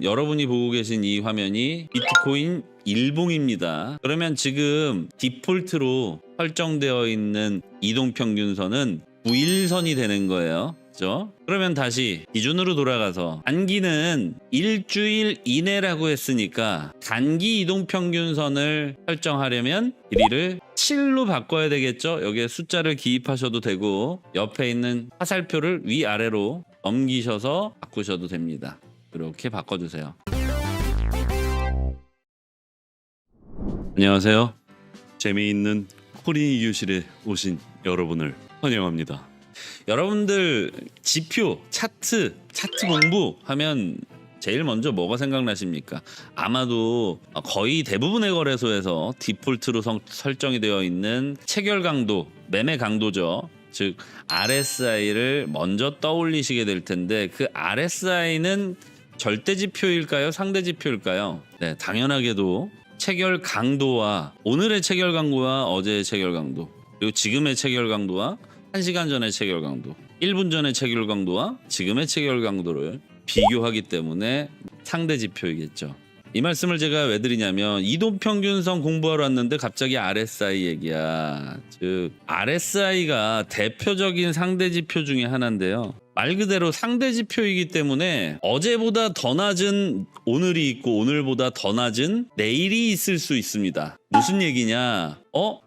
여러분이 보고 계신 이 화면이 비트코인 일봉입니다. 그러면 지금 디폴트로 설정되어 있는 이동평균선은 9일선이 되는 거예요. 그죠? 그러면 다시 기준으로 돌아가서 단기는 일주일 이내라고 했으니까 단기 이동평균선을 설정하려면 길이를 7로 바꿔야 되겠죠? 여기에 숫자를 기입하셔도 되고 옆에 있는 화살표를 위아래로 넘기셔서 바꾸셔도 됩니다. 이렇게 바꿔주세요. 안녕하세요. 재미있는 코린 이교실에 오신 여러분을 환영합니다. 여러분들 지표, 차트 공부하면 제일 먼저 뭐가 생각나십니까? 아마도 거의 대부분의 거래소에서 디폴트로 설정이 되어 있는 체결 강도, 매매 강도죠. 즉 RSI를 먼저 떠올리시게 될 텐데 그 RSI는 절대 지표일까요? 상대 지표일까요? 네, 당연하게도 체결 강도와 오늘의 체결 강도와 어제의 체결 강도 그리고 지금의 체결 강도와 1시간 전의 체결 강도 1분 전의 체결 강도와 지금의 체결 강도를 비교하기 때문에 상대 지표이겠죠. 이 말씀을 제가 왜 드리냐면 이동평균선 공부하러 왔는데 갑자기 RSI 얘기야. 즉 RSI가 대표적인 상대 지표 중에 하나인데요. 말 그대로 상대 지표이기 때문에 어제보다 더 낮은 오늘이 있고 오늘보다 더 낮은 내일이 있을 수 있습니다. 무슨 얘기냐?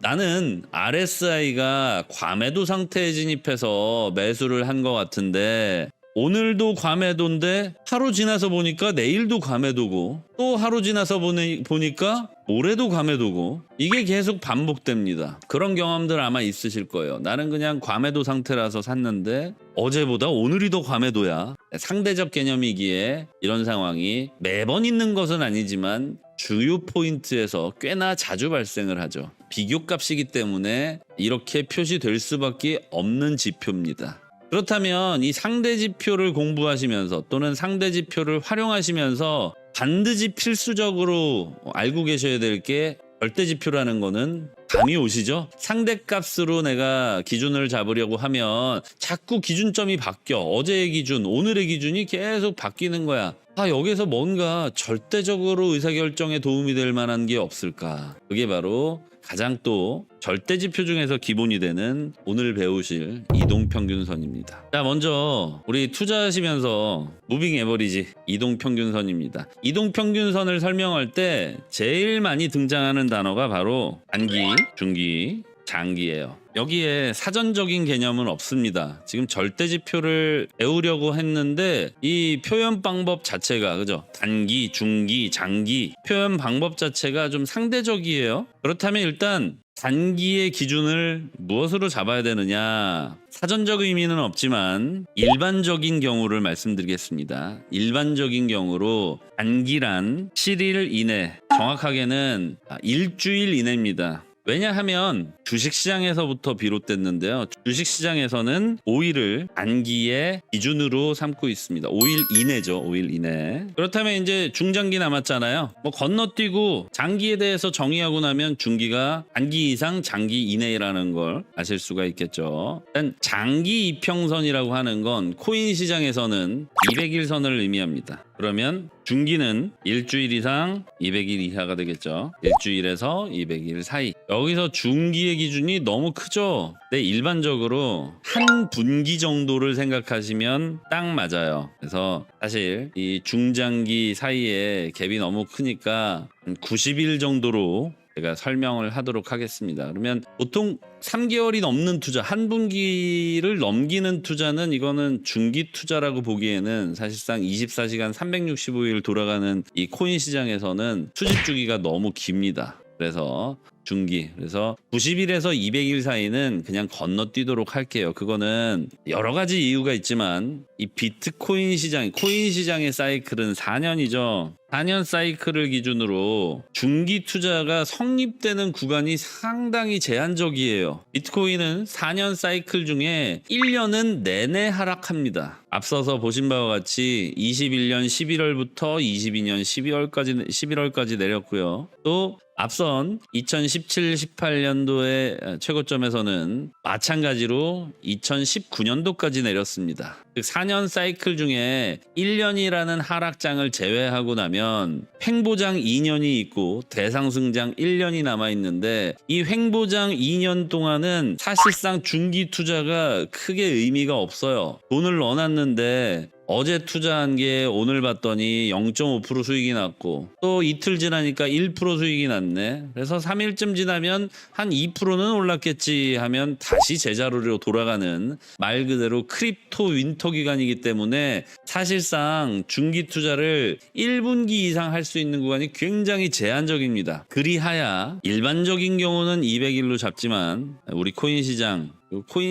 나는 RSI가 과매도 상태에 진입해서 매수를 한 것 같은데 오늘도 과매도인데 하루 지나서 보니까 내일도 과매도고 또 하루 지나서 보니까 모레도 과매도고 이게 계속 반복됩니다. 그런 경험들 아마 있으실 거예요. 나는 그냥 과매도 상태라서 샀는데 어제보다 오늘이 더 과매도야. 상대적 개념이기에 이런 상황이 매번 있는 것은 아니지만 주요 포인트에서 꽤나 자주 발생을 하죠. 비교값이기 때문에 이렇게 표시될 수밖에 없는 지표입니다. 그렇다면 이 상대 지표를 공부하시면서 또는 상대 지표를 활용하시면서 반드시 필수적으로 알고 계셔야 될 게 절대 지표라는 거는 감이 오시죠? 상대값으로 내가 기준을 잡으려고 하면 자꾸 기준점이 바뀌어. 어제의 기준, 오늘의 기준이 계속 바뀌는 거야. 여기서 뭔가 절대적으로 의사결정에 도움이 될 만한 게 없을까? 그게 바로 가장 또 절대지표 중에서 기본이 되는 오늘 배우실 이동평균선입니다. 자, 먼저 우리 투자하시면서 무빙 에버리지 이동평균선입니다. 이동평균선을 설명할 때 제일 많이 등장하는 단어가 바로 단기, 중기, 장기예요. 여기에 사전적인 개념은 없습니다. 지금 절대지표를 배우려고 했는데 이 표현 방법 자체가 그죠? 단기, 중기, 장기 표현 방법 자체가 좀 상대적이에요. 그렇다면 일단 단기의 기준을 무엇으로 잡아야 되느냐? 사전적 의미는 없지만 일반적인 경우를 말씀드리겠습니다. 일반적인 경우로 단기란 7일 이내, 정확하게는 일주일 이내입니다. 왜냐하면 주식시장에서부터 비롯됐는데요. 주식시장에서는 5일을 단기의 기준으로 삼고 있습니다. 5일 이내죠. 5일 이내. 그렇다면 이제 중장기 남았잖아요. 건너뛰고 장기에 대해서 정의하고 나면 중기가 단기 이상 장기 이내라는 걸 아실 수가 있겠죠. 일단 장기 이평선이라고 하는 건 코인 시장에서는 200일선을 의미합니다. 그러면 중기는 일주일 이상 200일 이하가 되겠죠. 일주일에서 200일 사이. 여기서 중기의 기준이 너무 크죠. 네, 일반적으로 한 분기 정도를 생각하시면 딱 맞아요. 그래서 사실 이 중장기 사이에 갭이 너무 크니까 90일 정도로 제가 설명을 하도록 하겠습니다. 그러면 보통 3개월이 넘는 투자, 한 분기를 넘기는 투자는 이거는 중기 투자라고 보기에는 사실상 24시간 365일 돌아가는 이 코인 시장에서는 수집 주기가 너무 깁니다. 그래서 중기, 그래서 90일에서 200일 사이는 그냥 건너뛰도록 할게요. 그거는 여러 가지 이유가 있지만 이 비트코인 시장, 코인 시장의 사이클은 4년이죠. 4년 사이클을 기준으로 중기 투자가 성립되는 구간이 상당히 제한적이에요. 비트코인은 4년 사이클 중에 1년은 내내 하락합니다. 앞서서 보신 바와 같이 21년 11월부터 22년 11월까지 내렸고요. 또 앞선 2017-18년도의 최고점에서는 마찬가지로 2019년도까지 내렸습니다. 즉 4년 사이클 중에 1년이라는 하락장을 제외하고 나면 횡보장 2년이 있고 대상승장 1년이 남아 있는데 이 횡보장 2년 동안은 사실상 중기 투자가 크게 의미가 없어요. 돈을 넣어놨는데 어제 투자한 게 오늘 봤더니 0.5% 수익이 났고 또 이틀 지나니까 1% 수익이 났네. 그래서 3일쯤 지나면 한 2%는 올랐겠지 하면 다시 제자리로 돌아가는 말 그대로 크립토 윈터 기간이기 때문에 사실상 중기 투자를 1분기 이상 할 수 있는 구간이 굉장히 제한적입니다. 그리하야 일반적인 경우는 200일로 잡지만 우리 코인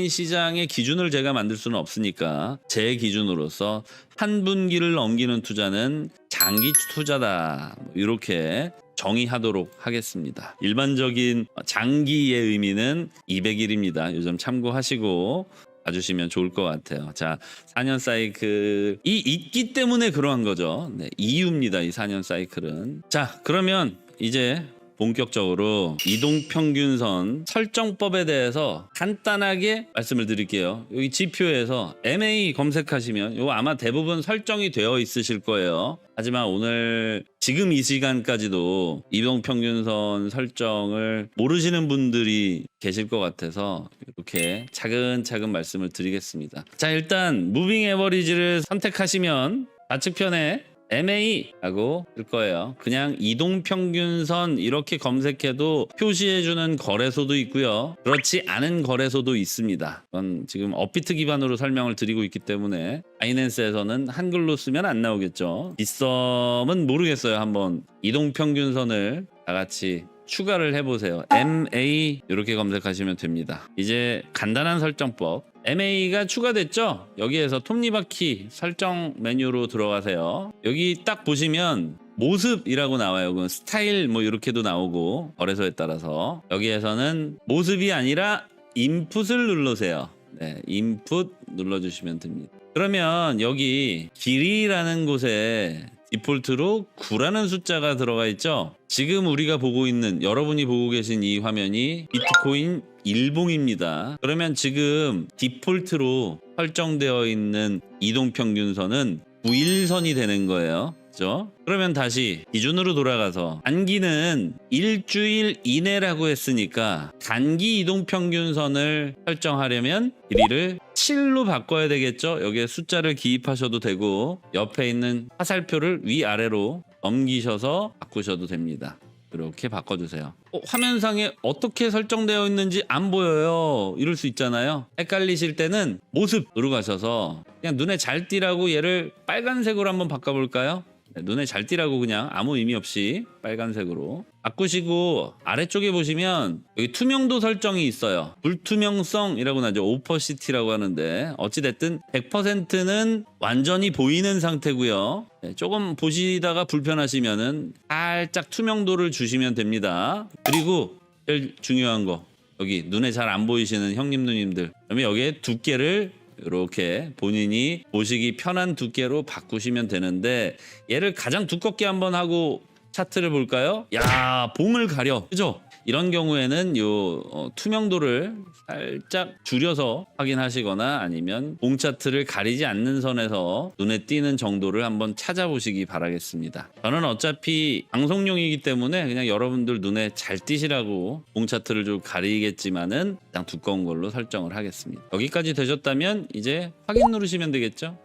시장의 기준을 제가 만들 수는 없으니까 제 기준으로서 한 분기를 넘기는 투자는 장기 투자다. 이렇게 정의하도록 하겠습니다. 일반적인 장기의 의미는 200일입니다. 요즘 참고하시고 봐주시면 좋을 것 같아요. 자, 4년 사이클이 있기 때문에 그러한 거죠. 네, 이유입니다. 이 4년 사이클은. 자, 그러면 이제 본격적으로 이동평균선 설정법에 대해서 간단하게 말씀을 드릴게요. 여기 지표에서 MA 검색하시면 이거 아마 대부분 설정이 되어 있으실 거예요. 하지만 오늘 지금 이 시간까지도 이동평균선 설정을 모르시는 분들이 계실 것 같아서 이렇게 차근차근 말씀을 드리겠습니다. 자, 일단 무빙 에버리지를 선택하시면 좌측편에 MA라고 뜰 거예요. 그냥 이동평균선 이렇게 검색해도 표시해주는 거래소도 있고요. 그렇지 않은 거래소도 있습니다. 그건 지금 업비트 기반으로 설명을 드리고 있기 때문에 바이낸스에서는 한글로 쓰면 안 나오겠죠. 빗썸은 모르겠어요. 한번 이동평균선을 다 같이 추가를 해보세요. MA 이렇게 검색하시면 됩니다. 이제 간단한 설정법. MA가 추가됐죠? 여기에서 톱니바퀴 설정 메뉴로 들어가세요. 여기 딱 보시면 모습이라고 나와요. 그건 스타일 뭐 이렇게도 나오고 거래소에 따라서 여기에서는 모습이 아니라 인풋을 누르세요. 네, 인풋 눌러주시면 됩니다. 그러면 여기 길이라는 곳에 디폴트로 9라는 숫자가 들어가 있죠. 지금 우리가 보고 있는 여러분이 보고 계신 이 화면이 비트코인 일봉입니다. 그러면 지금 디폴트로 설정되어 있는 이동평균선은 9일선이 되는 거예요. 그렇죠? 그러면 다시 기준으로 돌아가서 단기는 일주일 이내라고 했으니까 단기 이동평균선을 설정하려면 길이를 7로 바꿔야 되겠죠. 여기에 숫자를 기입하셔도 되고 옆에 있는 화살표를 위아래로 넘기셔서 바꾸셔도 됩니다. 이렇게 바꿔주세요. 화면상에 어떻게 설정되어 있는지 안 보여요. 이럴 수 있잖아요. 헷갈리실 때는 모습으로 가셔서 그냥 눈에 잘 띄라고 얘를 빨간색으로 한번 바꿔볼까요? 네, 눈에 잘 띄라고 그냥 아무 의미 없이 빨간색으로 바꾸시고 아래쪽에 보시면 여기 투명도 설정이 있어요. 불투명성이라고 나죠. 오퍼시티라고 하는데 어찌됐든 100%는 완전히 보이는 상태고요. 네, 조금 보시다가 불편하시면은 살짝 투명도를 주시면 됩니다. 그리고 제일 중요한 거 여기 눈에 잘 안 보이시는 형님 누님들 그러면 여기에 두께를 이렇게 본인이 보시기 편한 두께로 바꾸시면 되는데 얘를 가장 두껍게 한번 하고 차트를 볼까요? 야, 봉을 가려. 그죠? 이런 경우에는 요 투명도를 살짝 줄여서 확인하시거나 아니면 봉 차트를 가리지 않는 선에서 눈에 띄는 정도를 한번 찾아보시기 바라겠습니다. 저는 어차피 방송용이기 때문에 그냥 여러분들 눈에 잘 띄시라고 봉 차트를 좀 가리겠지만은 가장 두꺼운 걸로 설정을 하겠습니다. 여기까지 되셨다면 이제 확인 누르시면 되겠죠?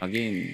확인.